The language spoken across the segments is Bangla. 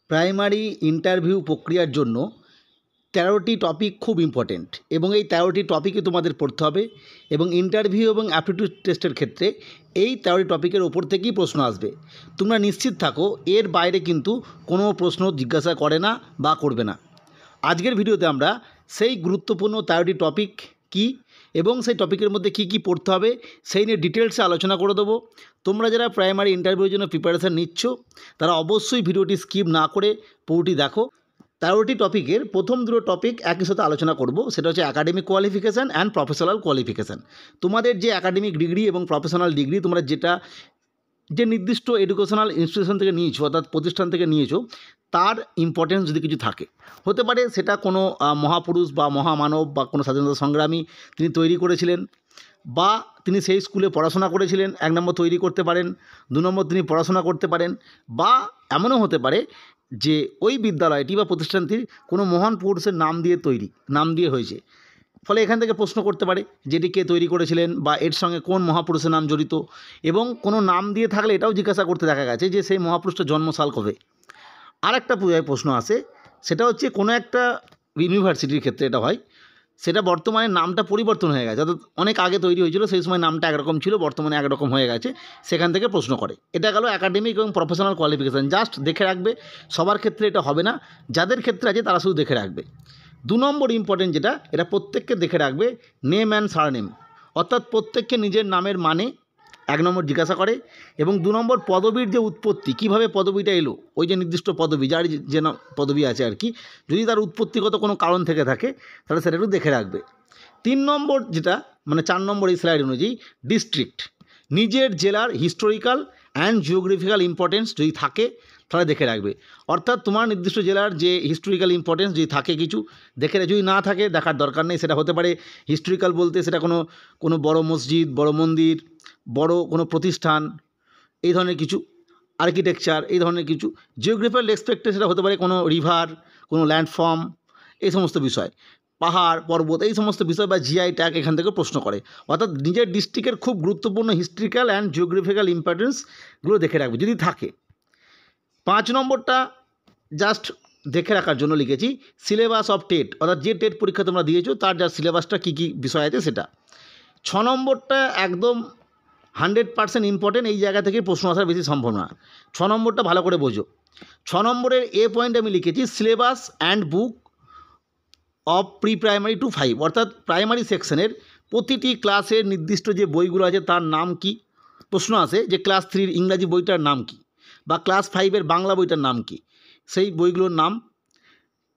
প্রাইমারি ইন্টারভিউ প্রক্রিয়ার জন্য ১৩টি টপিক খুব ইম্পর্টেন্ট এবং এই ১৩টি টপিকই তোমাদের পড়তে হবে এবং ইন্টারভিউ এবং অ্যাপটিটিউড টেস্টের ক্ষেত্রে এই ১৩টি টপিকের ওপর থেকেই প্রশ্ন আসবে। তোমরা নিশ্চিত থাকো এর বাইরে কিন্তু কোনো প্রশ্ন জিজ্ঞাসা করে না বা করবে না। আজকের ভিডিওতে আমরা সেই গুরুত্বপূর্ণ ১৩টি টপিক কী এবং সেই টপিকের মধ্যে কী কী পড়তে হবে সেই নিয়ে ডিটেলসে আলোচনা করে দেবো। তোমরা যারা প্রাইমারি ইন্টারভিউর জন্য প্রিপারেশান নিচ্ছ তারা অবশ্যই ভিডিওটি স্কিপ না করে পুরোটি দেখো। ১৩টি টপিকের প্রথম দুটো টপিক একই সাথে আলোচনা করব, সেটা হচ্ছে academic qualification and professional qualification. তোমাদের যে অ্যাকাডেমিক ডিগ্রি এবং প্রফেশনাল ডিগ্রি তোমরা যে নির্দিষ্ট এডুকেশনাল ইনস্টিটিউশন থেকে নিয়েছো অর্থাৎ প্রতিষ্ঠান থেকে নিয়েছো তার ইম্পর্টেন্স যদি কিছু থাকে, হতে পারে সেটা কোনো মহাপুরুষ বা মহামানব বা কোনো স্বাধীনতা সংগ্রামী তিনি তৈরি করেছিলেন বা তিনি সেই স্কুলে পড়াশোনা করেছিলেন, ১ নম্বর তৈরি করতে পারেন। ২ নম্বর তিনি পড়াশোনা করতে পারেন বা এমনও হতে পারে যে ওই বিদ্যালয়টি বা প্রতিষ্ঠানটির কোনো মহান পুরুষের নাম দিয়ে হয়েছে, ফলে এখান থেকে প্রশ্ন করতে পারে যেটি কে তৈরি করেছিলেন বা এর সঙ্গে কোন মহাপুরুষের নাম জড়িত। এবং কোনো নাম দিয়ে থাকলে এটাও জিজ্ঞাসা করতে দেখা গেছে যে সেই মহাপুরুষটার জন্মসাল কবে। আর একটা প্রশ্ন আসে, সেটা হচ্ছে কোনো একটা ইউনিভার্সিটির ক্ষেত্রে এটা হয়, সেটা বর্তমানে নামটা পরিবর্তন হয়ে গেছে, অর্থাৎ অনেক আগে তৈরি হয়েছিল, সেই সময় নামটা একরকম ছিল, বর্তমানে একরকম হয়ে গেছে, সেখান থেকে প্রশ্ন করে। এটা গেল অ্যাকাডেমিক এবং প্রফেশনাল কোয়ালিফিকেশান। জাস্ট দেখে রাখবে, সবার ক্ষেত্রে এটা হবে না, যাদের ক্ষেত্রে আছে তারা শুধু দেখে রাখবে। ২ নম্বর ইম্পর্টেন্ট যেটা, এটা প্রত্যেককে দেখে রাখবে, নেম অ্যান্ড সারনেম, অর্থাৎ প্রত্যেককে নিজের নামের মানে ১ নম্বর জিজ্ঞাসা করে। এবং ২ নম্বর পদবীর যে উৎপত্তি, কিভাবে পদবীটা এলো, ওই যে নির্দিষ্ট পদবী যার যে পদবী আছে আর কি, যদি তার উৎপত্তিগত কোনো কারণ থেকে থাকে তাহলে সেটা একটু দেখে রাখবে। ৩ নম্বর যেটা, মানে ৪ নম্বর এই স্লাইড অনুযায়ী, ডিস্ট্রিক্ট, নিজের জেলার হিস্টোরিক্যাল অ্যান্ড জিওগ্রাফিক্যাল ইম্পর্টেন্স যদি থাকে তাহলে দেখে রাখবে। অর্থাৎ তোমার নির্দিষ্ট জেলার যে হিস্টোরিক্যাল ইম্পর্টেন্স যদি থাকে কিছু দেখে, যদি না থাকে দেখার দরকার নেই। সেটা হতে পারে হিস্টোরিক্যাল বলতে সেটা কোনো বড় মসজিদ, বড় মন্দির, বড় কোনো প্রতিষ্ঠান, এই ধরনের কিছু, আর্কিটেকচার, এই ধরনের কিছু। জিওগ্রাফিক্যাল এক্সপেক্টে সেটা হতে পারে কোনো রিভার, কোনো ল্যান্ডফর্ম, এই সমস্ত বিষয়, পাহাড় পর্বত, এই সমস্ত বিষয় বা জিআই ট্যাগ এখান থেকে প্রশ্ন করে। অর্থাৎ নিজের ডিস্ট্রিক্টের খুব গুরুত্বপূর্ণ হিস্ট্রিক্যাল অ্যান্ড জিওগ্রাফিক্যাল ইম্পর্টেন্সগুলো দেখে রাখবে যদি থাকে। ৫ নম্বরটা জাস্ট দেখে রাখার জন্য লিখেছি, সিলেবাস অফ টেট, অর্থাৎ যে টেট পরীক্ষা তোমরা দিয়েছো তার যা সিলেবাসটা কী কী বিষয় আছে সেটা। ৬ নম্বরটা একদম 100% ইম্পর্টেন্ট, এই জায়গা থেকে প্রশ্ন আসার বেশি সম্ভাবনা। ৬ নম্বরটা ভালো করে বোঝো। ৬ নম্বরের এ পয়েন্ট আমি লিখেছি, syllabus and book of pre primary to 5, অর্থাৎ প্রাইমারি সেকশনের প্রতিটি ক্লাসের নির্দিষ্ট যে বইগুলো আছে তার নাম কি। প্রশ্ন আসে যে ক্লাস 3-র ইংরাজি বইটার নাম কি বা ক্লাস 5-এর বাংলা বইটার নাম কি, সেই বইগুলোর নাম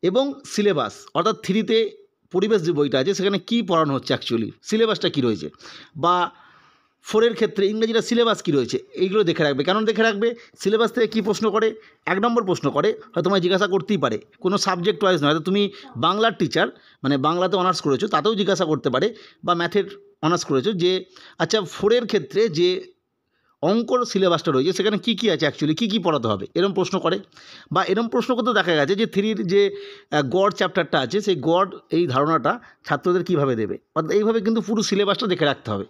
এবং সিলেবাস, অর্থাৎ 3-তে পরিবেশ যে বইটা আছে সেখানে কী পড়ানো হচ্ছে, অ্যাকচুয়ালি সিলেবাসটা কী রয়েছে, বা 4-এর ক্ষেত্রে ইংরেজিটা সিলেবাস কী রয়েছে, এইগুলো দেখে রাখবে। কেন দেখে রাখবে? সিলেবাস থেকে কী প্রশ্ন করে, ১ নম্বর প্রশ্ন করে, হয়তো তোমায় জিজ্ঞাসা করতেই পারে, কোনো সাবজেক্ট ওয়াইজ নয়, হয়তো তুমি বাংলার টিচার, মানে বাংলাতে অনার্স করেছো, তাতেও জিজ্ঞাসা করতে পারে, বা ম্যাথের অনার্স করেছো, যে আচ্ছা 4-এর ক্ষেত্রে যে অঙ্কর সিলেবাসটা রয়েছে সেখানে কী কী আছে, অ্যাকচুয়ালি কী কী পড়াতে হবে, এরকম প্রশ্ন করে। বা এরকম প্রশ্ন করতে দেখা গেছে যে 3-র যে গড় চ্যাপ্টারটা আছে সেই গড় এই ধারণাটা ছাত্রদের কীভাবে দেবে, অর্থাৎ এইভাবে কিন্তু পুরো সিলেবাসটা দেখে রাখতে হবে।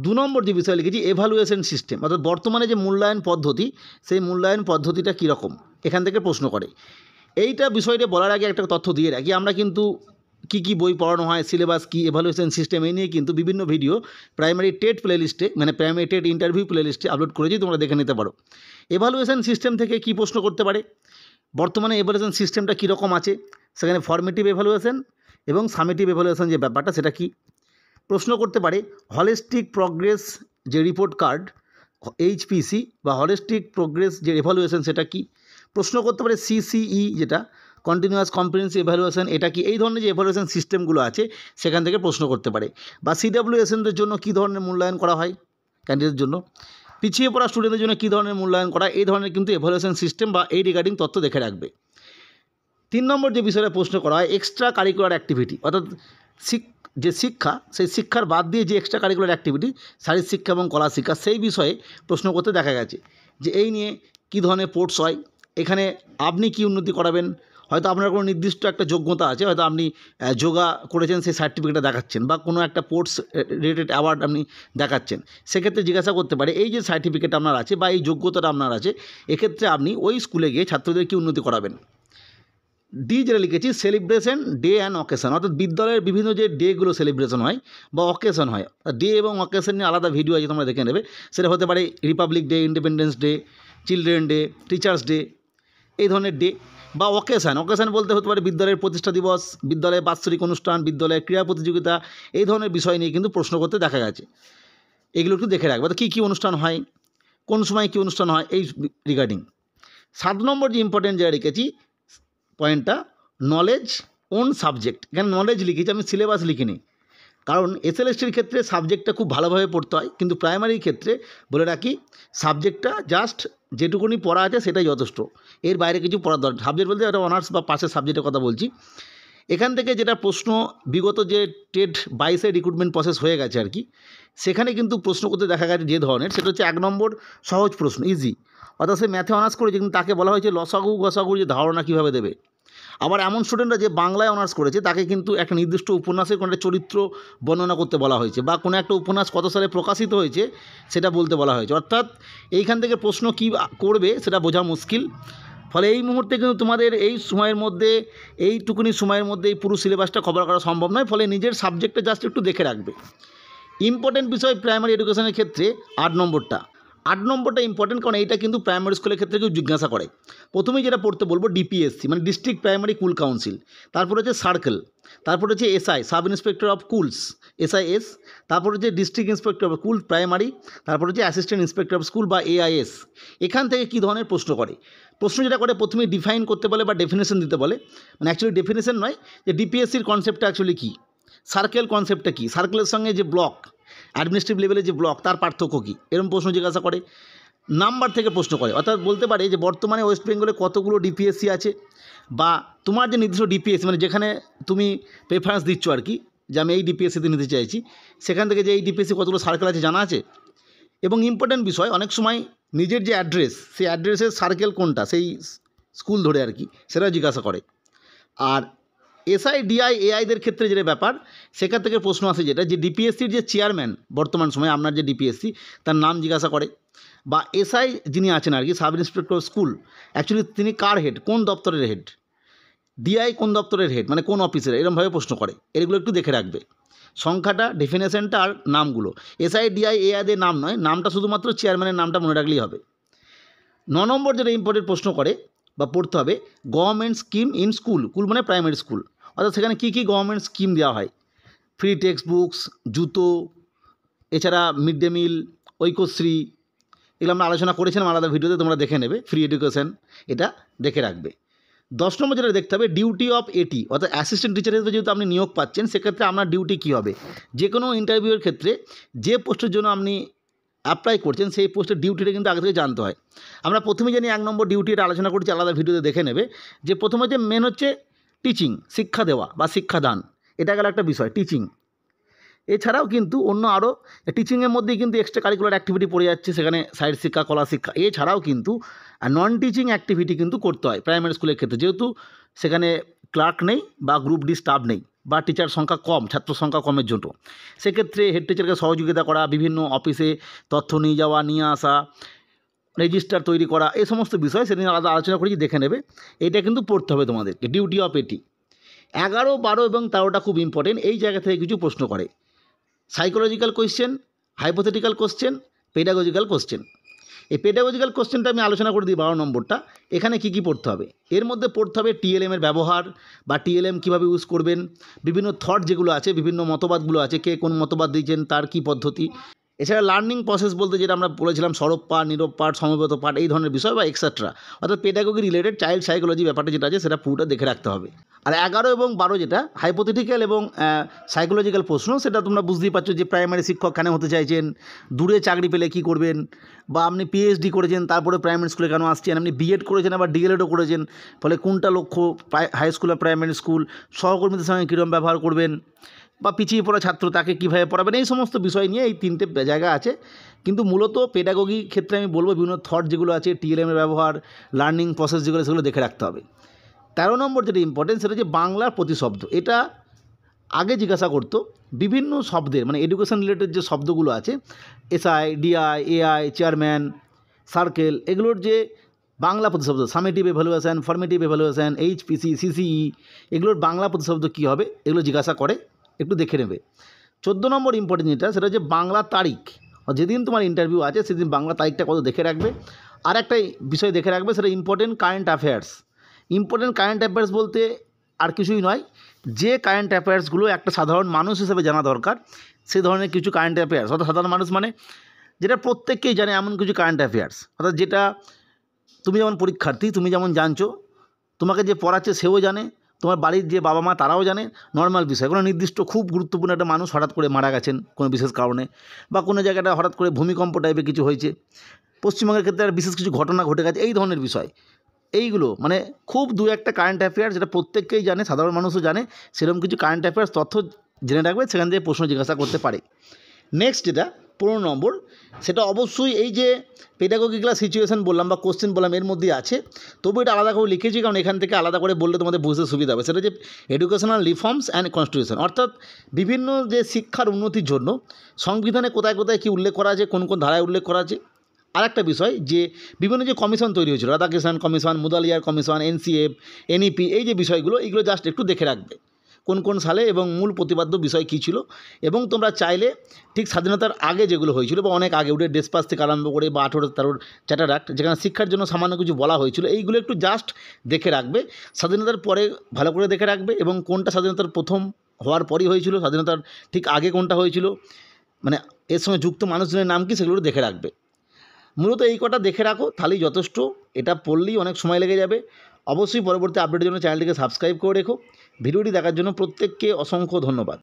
২ নম্বর যে বিষয় লিখেছি, এভালুয়েশন সিস্টেম, অর্থাৎ বর্তমানে যে মূল্যায়ন পদ্ধতি সেই মূল্যায়ন পদ্ধতিটা কীরকম, এখান থেকে প্রশ্ন করে। এইটা বিষয়টা বলার আগে একটা তথ্য দিয়ে রাখি, আমরা কিন্তু কী বই পড়ানো হয়, সিলেবাস কী, এভালুয়েশন সিস্টেম, এই নিয়ে কিন্তু বিভিন্ন ভিডিও প্রাইমারি টেট প্লেলিস্টে, মানে প্রাইমারি টেট ইন্টারভিউ প্লেলিস্টে আপলোড করেছি, তোমরা দেখে নিতে পারো। এভালুয়েশন সিস্টেম থেকে কী প্রশ্ন করতে পারে, বর্তমানে এভালুয়েশন সিস্টেমটা কীরকম আছে, সেখানে ফর্মেটিভ এভালুয়েশন এবং সামেটিভ এভালুয়েশন যে ব্যাপারটা সেটা কী। প্রশ্ন করতে পারে হলিস্টিক প্রোগ্রেস যে রিপোর্ট কার্ড, HPC বা হলিস্টিক প্রোগ্রেস যে এভালুয়েশন সেটা কি। প্রশ্ন করতে পারে CCE যেটা কন্টিনিউয়াস কম্প্রিহেনসিভ এভালুয়েশন, এটা কি। এই ধরনের যে এভালুয়েশন সিস্টেমগুলো আছে সেখান থেকে প্রশ্ন করতে পারে। বা CWSNদের জন্য কী ধরনের মূল্যায়ন করা হয় ক্যান্ডিডেটের জন্য, পিছিয়ে পড়া স্টুডেন্টদের জন্য কী ধরনের মূল্যায়ন করা, এই ধরনের কিন্তু এভালুয়েশন সিস্টেম বা এই রিগার্ডিং তথ্য দেখে রাখবে। ৩ নম্বর যে বিষয়টা প্রশ্ন করা হয়, এক্সট্রা কারিকুলার অ্যাক্টিভিটি, অর্থাৎ যে শিক্ষা সেই শিক্ষার বাদ দিয়ে যে এক্সট্রা কারিকুলার অ্যাক্টিভিটি, শারীরিক শিক্ষা এবং কলা শিক্ষা, সেই বিষয়ে প্রশ্ন করতে দেখা গেছে যে এই নিয়ে কী ধরনের পোর্টস হয়, এখানে আপনি কী উন্নতি করাবেন, হয়তো আপনার কোনো নির্দিষ্ট একটা যোগ্যতা আছে, হয়তো আপনি যোগা করেছেন, সেই সার্টিফিকেটটা দেখাচ্ছেন, বা কোনো একটা স্পোর্টস রিলেটেড অ্যাওয়ার্ড আপনি দেখাচ্ছেন। সেক্ষেত্রে জিজ্ঞাসা করতে পারে এই যে সার্টিফিকেট আপনার আছে বা এই যোগ্যতাটা আপনার আছে, এক্ষেত্রে আপনি ওই স্কুলে গিয়ে ছাত্রদের কী উন্নতি করাবেন। ডি যেটা লিখেছি সেলিব্রেশন ডে অ্যান্ড অকেশন, অর্থাৎ বিদ্যালয়ের বিভিন্ন যে ডেগুলো সেলিব্রেশন হয় বা অকেশন হয়, ডে এবং অকেশন নিয়ে আলাদা ভিডিও আছে, তোমরা দেখে নেবে। সেটা হতে পারে Republic day, independence day, children day, teachers day, এই ধরনের ডে। বা অকেশান বলতে হতে পারে বিদ্যালয়ের প্রতিষ্ঠা দিবস, বিদ্যালয়ের বাৎসরিক অনুষ্ঠান, বিদ্যালয়ের ক্রীড়া প্রতিযোগিতা, এই ধরনের বিষয় নিয়ে কিন্তু প্রশ্ন করতে দেখা গেছে। এগুলো একটু দেখে রাখবে, তো কী কী অনুষ্ঠান হয়, কোন সময় কী অনুষ্ঠান হয়, এই রিগার্ডিং। 7 নম্বর যে ইম্পর্টেন্ট যা রেখেছি পয়েন্টটা, নলেজ অন সাবজেক্ট। এখানে নলেজ লিখেছি, আমি সিলেবাস লিখিনি, কারণ এসএলএসটির ক্ষেত্রে সাবজেক্টটা খুব ভালোভাবে পড়তে হয়, কিন্তু প্রাইমারির ক্ষেত্রে বলে রাখি সাবজেক্টটা জাস্ট যেটুকুনি পড়া আছে সেটাই যথেষ্ট, এর বাইরে কিছু পড়ার দরকার। সাবজেক্ট বলতে একটা অনার্স বা পাশের সাবজেক্টের কথা বলছি। এখান থেকে যেটা প্রশ্ন বিগত যে টেট 22-এর রিক্রুটমেন্ট প্রসেস হয়ে গেছে আর কি, সেখানে কিন্তু প্রশ্ন করতে দেখা গেছে যে ধরনের, সেটা হচ্ছে 1 নম্বর সহজ প্রশ্ন, ইজি, অর্থাৎ সে ম্যাথে অনার্স করেছে কিন্তু তাকে বলা হয়েছে লসাগু গসাগুর যে ধারণা কীভাবে দেবে। আবার এমন স্টুডেন্টরা যে বাংলায় অনার্স করেছে তাকে কিন্তু একটা নির্দিষ্ট উপন্যাসের কোনো একটা চরিত্র বর্ণনা করতে বলা হয়েছে, বা কোনো একটা উপন্যাস কত সালে প্রকাশিত হয়েছে সেটা বলতে বলা হয়েছে। অর্থাৎ এইখান থেকে প্রশ্ন কী করবে সেটা বোঝা মুশকিল। ফলে এই মুহূর্তে কিন্তু তোমাদের এই সময়ের মধ্যে, এইটুকুনি সময়ের মধ্যে এই পুরো সিলেবাসটা কভার করা সম্ভব নয়, ফলে নিজের সাবজেক্টটা জাস্ট একটু দেখে রাখবে। ইম্পর্টেন্ট বিষয় প্রাইমারি এডুকেশনের ক্ষেত্রে 8 নম্বরটা ইম্পর্টেন্ট, কারণ এইটা কিন্তু প্রাইমারি স্কুলের ক্ষেত্রে কেউ জিজ্ঞাসা করে। প্রথমেই যেটা পড়তে বলবো ডিপিএসসি মানে ডিস্ট্রিক্ট প্রাইমারি স্কুল কাউন্সিল, তারপর হচ্ছে সার্কেল, তারপর হচ্ছে SI sub inspector of schools SIS, তারপর হচ্ছে district inspector of school primary, তারপর হচ্ছে অ্যাসিস্ট্যান্ট ইন্সপেক্টর অফ স্কুল বা এআইএস। এখান থেকে কী ধরনের প্রশ্ন করে, প্রশ্ন যেটা করে প্রথমে ডিফাইন করতে বলে বা ডেফিনেশন দিতে বলে, মানে অ্যাকচুয়ালি ডেফিনেশন নয়, যে ডিপিএসসির কনসেপ্টটা অ্যাকচুয়ালি কী, সার্কেল কনসেপ্টটা কী, সার্কেলের সঙ্গে যে ব্লক অ্যাডমিনিস্ট্রেটিভ লেভেলে যে ব্লক তার পার্থক্য কী, এরকম প্রশ্ন জিজ্ঞাসা করে। নাম্বার থেকে প্রশ্ন করে, অর্থাৎ বলতে পারে যে বর্তমানে ওয়েস্ট বেঙ্গলে কতগুলো ডিপিএসসি আছে, বা তোমার যে নির্দিষ্ট ডিপিএসসি মানে যেখানে তুমি প্রেফারেন্স দিচ্ছ আর কি, যে আমি এই ডিপিএসসিতে নিতে চাইছি, সেখান থেকে যে এই ডিপিএসসি কতগুলো সার্কেল আছে জানা আছে। এবং ইম্পর্ট্যান্ট বিষয়, অনেক সময় নিজের যে অ্যাড্রেস, সেই অ্যাড্রেসের সার্কেল কোনটা সেই স্কুল ধরে আর কি, সেটা জিজ্ঞাসা করে। আর এসআই ডিআই এআইদের ক্ষেত্রে যেটা ব্যাপার, সেখান থেকে প্রশ্ন আসে যেটা, যে ডিপিএসসির যে চেয়ারম্যান বর্তমান সময়ে আপনার যে ডিপিএসসি, তার নাম জিজ্ঞাসা করে। বা এসআই যিনি আছেন আর কি সাব ইন্সপেক্টর স্কুল, অ্যাকচুয়ালি তিনি কার হেড, কোন দপ্তরের হেড, ডিআই কোন দপ্তরের হেড মানে কোন অফিসের, এরকমভাবে প্রশ্ন করে। এগুলো একটু দেখে রাখবে, সংখ্যাটা, ডেফিনেশনটা আর নামগুলো। এসআই ডিআই এআইদের নাম নয়, নামটা শুধুমাত্র চেয়ারম্যানের নামটা মনে রাখলেই হবে। 9 নম্বর যেটা ইম্পর্টেন্ট প্রশ্ন করে বা পড়তে হবে, government scheme in school, school মানে প্রাইমারি স্কুল, অর্থাৎ সেখানে কী কী গভর্নমেন্ট স্কিম দেওয়া হয়, ফ্রি টেক্সট বুকস, জুতো, এছাড়া মিড ডে মিল, ঐক্যশ্রী, এগুলো আমরা আলোচনা করেছিলাম আলাদা ভিডিওতে, তোমরা দেখে নেবে। ফ্রি এডুকেশন, এটা দেখে রাখবে। 10 নম্বর যেটা দেখতে হবে, ডিউটি অফ এটি, অর্থাৎ অ্যাসিস্ট্যান্ট টিচার হিসেবে যেহেতু আপনি নিয়োগ পাচ্ছেন, সেক্ষেত্রে আপনার ডিউটি কী হবে। যে কোনো ইন্টারভিউয়ের ক্ষেত্রে যে পোস্টের জন্য আপনি অ্যাপ্লাই করছেন, সেই পোস্টের ডিউটিটা কিন্তু আগে থেকে জানতে হয়। আমরা প্রথমে জানি 1 নম্বর ডিউটিটা আলোচনা করছি, আলাদা ভিডিওতে দেখে নেবে। যে প্রথমে যে মেন হচ্ছে টিচিং, শিক্ষা দেওয়া বা শিক্ষাদান, এটা গেল একটা বিষয় টিচিং। এছাড়াও কিন্তু অন্য আরও টিচিংয়ের মধ্যেই কিন্তু এক্সট্রা কারিকুলার অ্যাক্টিভিটি পড়ে যাচ্ছে, সেখানে সাইড শিক্ষা, কলা শিক্ষা, এছাড়াও কিন্তু নন টিচিং অ্যাক্টিভিটি কিন্তু করতে হয় প্রাইমারি স্কুলের ক্ষেত্রে, যেহেতু সেখানে ক্লার্ক নেই বা গ্রুপ ডি স্টাফ নেই বা টিচার সংখ্যা কম, ছাত্র সংখ্যা কমের জন্য। সেক্ষেত্রে হেড টিচারকে সহযোগিতা করা, বিভিন্ন অফিসে তথ্য নিয়ে যাওয়া, নিয়ে আসা, রেজিস্টার তৈরি করা, এই সমস্ত বিষয় সেদিন আলাদা আলোচনা করেছি, দেখে নেবে। এটা কিন্তু পড়তে হবে তোমাদেরকে, ডিউটি অফ এটি। 11, 12 এবং 13টা খুব ইম্পর্টেন্ট, এই জায়গা থেকে কিছু প্রশ্ন করে। Psychological question, hypothetical question, pedagogical question. এই পেডাগজিক্যাল কোশ্চেনটা আমি আলোচনা করে দিই 12 নম্বরটা। এখানে কী কী পড়তে হবে, এর মধ্যে পড়তে হবে টিএলএমের ব্যবহার বা টিএলএম কীভাবে ইউজ করবেন, বিভিন্ন থট যেগুলো আছে, বিভিন্ন মতবাদগুলো আছে, কে কোন মতবাদ দিয়েছেন, তার কী পদ্ধতি। এছাড়া লার্নিং প্রসেস বলতে যেটা আমরা বলেছিলাম, সরব পাঠ, নীরব পাঠ, সমবেত পাঠ, এই ধরনের বিষয় বা এক্সেট্রা, অর্থাৎ পেডাগজি রিলেটেড চাইল্ড সাইকোলজি ব্যাপারটা যেটা আছে সেটা পুরোটা দেখে রাখতে হবে। আর 11 এবং 12 যেটা হাইপোথেটিক্যাল এবং সাইকোলজিক্যাল প্রশ্ন, সেটা তোমরা বুঝতেই পারছো যে প্রাইমারি শিক্ষক কেন হতে চাইছেন, দূরে চাকরি পেলে কী করবেন, বা আপনি পিএইচডি করেছেন তারপরে প্রাইমারি স্কুলে কেন আসছেন, আপনি বিএড করেছেন আবার ডিএলএডও করেছেন, ফলে কোনটা লক্ষ্য, হাই স্কুল আর প্রাইমারি স্কুল, সহকর্মীদের সঙ্গে কীরকম ব্যবহার করবেন, বা পিছিয়ে পড়া ছাত্র তাকে কীভাবে পড়াবেন, এই সমস্ত বিষয় নিয়ে এই 3টে জায়গা আছে। কিন্তু মূলত পেডাগজি ক্ষেত্রে আমি বলবো বিভিন্ন থট যেগুলো আছে, টিএলএমের ব্যবহার, লার্নিং প্রসেস যেগুলো, সেগুলো দেখে রাখতে হবে। 13 নম্বর যেটা ইম্পর্টেন্ট সেটা হচ্ছে বাংলার প্রতিশব্দ। এটা আগে জিজ্ঞাসা করতো বিভিন্ন শব্দের, মানে এডুকেশন রিলেটেড যে শব্দগুলো আছে, SI, DI, AI, chairman, circle, এগুলোর যে বাংলা প্রতিশব্দ, summative evaluation, formative evaluation, HPC, CCE, এগুলোর বাংলা প্রতিশব্দ কী হবে এগুলো জিজ্ঞাসা করে, একটু দেখে নেবে। 14 নম্বর ইম্পর্টেন্ট যেটা সেটা হচ্ছে বাংলা তারিখ, যেদিন তোমার ইন্টারভিউ আছে সেদিন বাংলা তারিখটা কত দেখে রাখবে। আর একটা বিষয় দেখে রাখবে সেটা important current affairs. Important current affairs বলতে আর কিছুই নয়, যে কারেন্ট অ্যাফেয়ার্সগুলো একটা সাধারণ মানুষ হিসেবে জানা দরকার সেই ধরনের কিছু কারেন্ট অ্যাফেয়ার্স, অর্থাৎ সাধারণ মানুষ মানে যেটা প্রত্যেককেই জানে এমন কিছু কারেন্ট অ্যাফেয়ার্স, অর্থাৎ যেটা তুমি যেমন পরীক্ষার্থী তুমি যেমন জানছো, তোমাকে যে পড়াচ্ছে সেও জানে, তোমার বাড়ির যে বাবা মা তারাও জানে। নর্মাল বিষয়, কোনো নির্দিষ্ট খুব গুরুত্বপূর্ণ একটা মানুষ হঠাৎ করে মারা গেছেন কোনো বিশেষ কারণে, বা কোনো জায়গাটা হঠাৎ করে ভূমিকম্প টাইপের কিছু হয়েছে, পশ্চিমবঙ্গের ক্ষেত্রে আর বিশেষ কিছু ঘটনা ঘটে গেছে, এই ধরনের বিষয়, এইগুলো মানে খুব দু একটা কারেন্ট অ্যাফেয়ার্স যেটা প্রত্যেককেই জানে, সাধারণ মানুষও জানে, সেরকম কিছু কারেন্ট অ্যাফেয়ার্স তথ্য জেনে রাখবে, সেখান থেকে প্রশ্ন জিজ্ঞাসা করতে পারে। নেক্সট যেটা 15 নম্বর, সেটা অবশ্যই এই যে পেডাগোগিক্যাল সিচুয়েশন বললাম বা কোশ্চেন বললাম এর মধ্যেই আছে, তবু এটা আলাদা করে লিখেছি কারণ এখান থেকে আলাদা করে বললে তোমাদের বুঝতে সুবিধা হবে। সেটা যে এডুকেশনাল রিফর্মস অ্যান্ড কনস্টিটিউশন, অর্থাৎ বিভিন্ন যে শিক্ষার উন্নতির জন্য সংবিধানে কোথায় কোথায় কী উল্লেখ করা আছে, কোন কোন ধারায় উল্লেখ করা আছে। আরেকটা বিষয় যে বিভিন্ন যে কমিশন তৈরি হয়েছিল, Radhakrishnan commission, Mudaliar commission, NCF, NEP, এই যে বিষয়গুলো এইগুলো জাস্ট একটু দেখে রাখবে কোন কোন সালে এবং মূল প্রতিপাদ্য বিষয় কী ছিল। এবং তোমরা চাইলে ঠিক স্বাধীনতার আগে যেগুলো হয়েছিল বা অনেক আগে ওদের ডেসপাস থেকে আরম্ভ করে বা 1813 চার্টার অ্যাক্ট, যেখানে শিক্ষার জন্য সামান্য কিছু বলা হয়েছিল, এইগুলো একটু জাস্ট দেখে রাখবে। স্বাধীনতার পরে ভালো করে দেখে রাখবে এবং কোনটা স্বাধীনতার প্রথম হওয়ার পরই হয়েছিল, স্বাধীনতার ঠিক আগে কোনটা হয়েছিল, মানে এর সঙ্গে যুক্ত মানুষজনের নাম কি, সেগুলো দেখে রাখবে। মূলত এই কটা দেখে রাখো তাহলেই যথেষ্ট, এটা পড়লেই অনেক সময় লেগে যাবে। অবশ্যই পরবর্তী আপডেটের জন্য চ্যানেলটিকে সাবস্ক্রাইব করে রেখো। ভিডিওটি দেখার জন্য প্রত্যেককে অসংখ্য ধন্যবাদ।